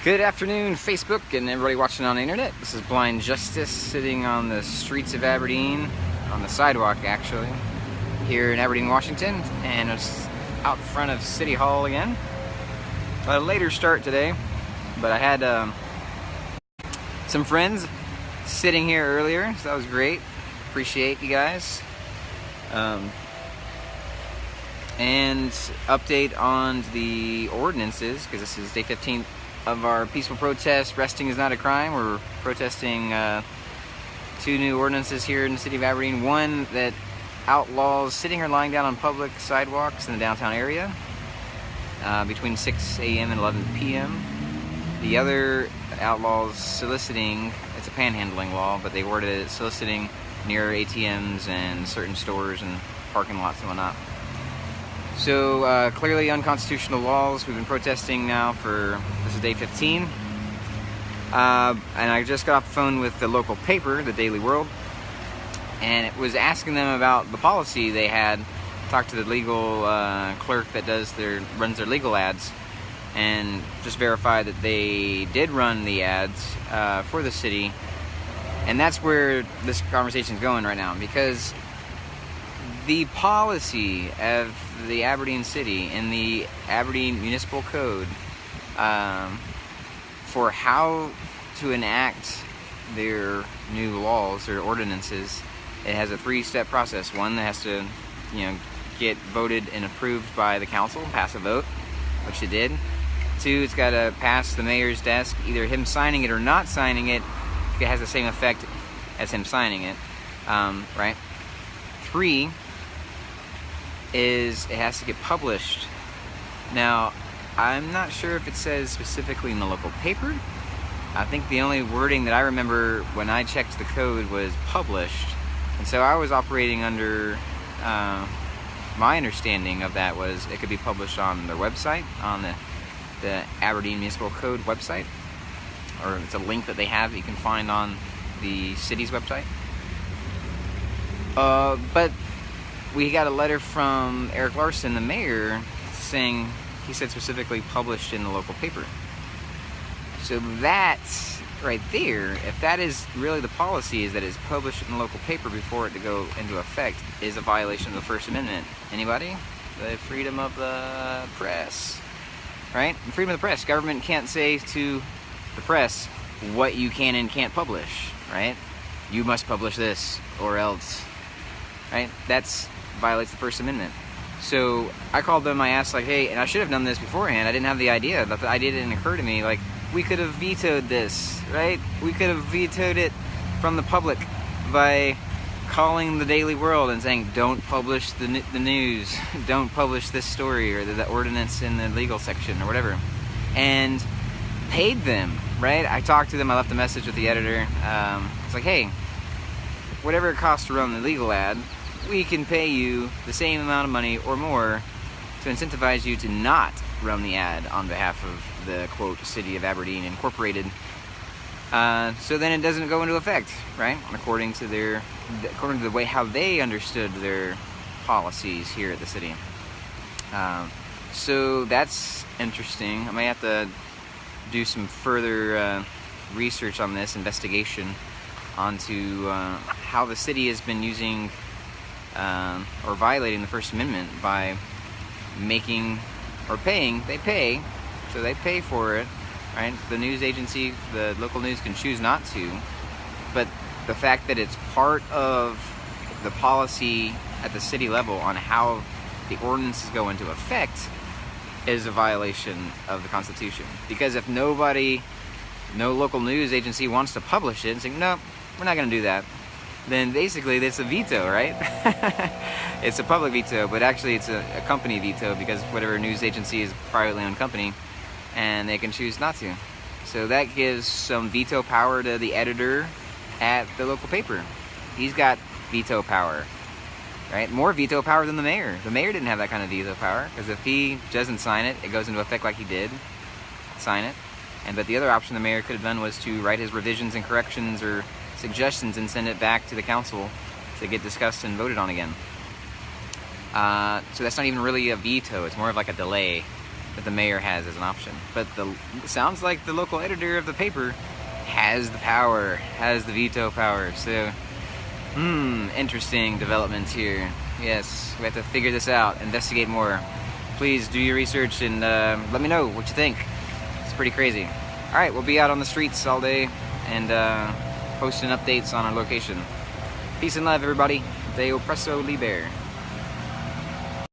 Good afternoon, Facebook and everybody watching on the internet. This is Blind Justice sitting on the streets of Aberdeen, on the sidewalk actually, here in Aberdeen, Washington, and it's out front of City Hall again. A later start today, but I had some friends sitting here earlier, so that was great. Appreciate you guys. And update on the ordinances, because this is day 15 of our peaceful protest, Resting is Not a Crime. We're protesting two new ordinances here in the city of Aberdeen. One that outlaws sitting or lying down on public sidewalks in the downtown area between 6 a.m. and 11 p.m. The other outlaws soliciting. It's a panhandling law, but they worded it soliciting near ATMs and certain stores and parking lots and whatnot. So clearly unconstitutional laws. We've been protesting now for, this is day 15. And I just got off the phone with the local paper, the Daily World, and it was asking them about the policy they had. Talked to the legal clerk that runs their legal ads, and just verified that they did run the ads for the city. And that's where this conversation is going right now, because the policy of the Aberdeen City and the Aberdeen Municipal Code for how to enact their new laws, their ordinances, it has a three-step process. One, that has to, get voted and approved by the council, pass a vote, which it did. Two, it's got to pass the mayor's desk, either him signing it or not signing it. It has the same effect as him signing it, right? Three is it has to get published. Now, I'm not sure if it says specifically in the local paper. I think the only wording that I remember when I checked the code was published. And so I was operating under, my understanding of that was it could be published on their website, on the Aberdeen Municipal Code website, or it's a link that they have that you can find on the city's website. But we got a letter from Eric Larson, the mayor, saying, he said specifically published in the local paper. So that's right there, if that is really the policy, is that it's published in the local paper before it to go into effect, is a violation of the First Amendment. Anybody? The freedom of the press, right? The freedom of the press. Government can't say to the press what you can and can't publish, right? You must publish this or else, right? That's violates the First Amendment. So I called them, I asked, like, hey, and I should have done this beforehand, I didn't have the idea, but the idea didn't occur to me, like, we could have vetoed this, right? We could have vetoed it from the public by calling the Daily World and saying, don't publish the news, don't publish this story, or the ordinance in the legal section, or whatever, and paid them, right? I talked to them, I left a message with the editor, it's like, hey, whatever it costs to run the legal ad, we can pay you the same amount of money or more to incentivize you to not run the ad on behalf of the, quote, City of Aberdeen Incorporated. So then it doesn't go into effect, right? According to the way how they understood their policies here at the city. So that's interesting. I may have to do some further research on this, investigation onto how the city has been using or violating the First Amendment by making or paying. They pay, so they pay for it, right? The news agency, the local news, can choose not to, but the fact that it's part of the policy at the city level on how the ordinances go into effect is a violation of the Constitution. Because if no local news agency wants to publish it and say, no, we're not going to do that, then basically it's a veto, right? It's a public veto, but actually it's a company veto, because whatever news agency is a privately owned company, and they can choose not to. So that gives some veto power to the editor at the local paper. He's got veto power, right? More veto power than the mayor. The mayor didn't have that kind of veto power, because if he doesn't sign it, it goes into effect like he did, sign it. But the other option the mayor could have done was to write his revisions and corrections or suggestions and send it back to the council to get discussed and voted on again. So that's not even really a veto, it's more of like a delay. that the mayor has as an option. But sounds like the local editor of the paper has the power, has the veto power. So, interesting developments here. Yes, we have to figure this out, investigate more. Please do your research and let me know what you think. It's pretty crazy. All right, we'll be out on the streets all day and posting updates on our location. Peace and love, everybody. Deo Presso Liber.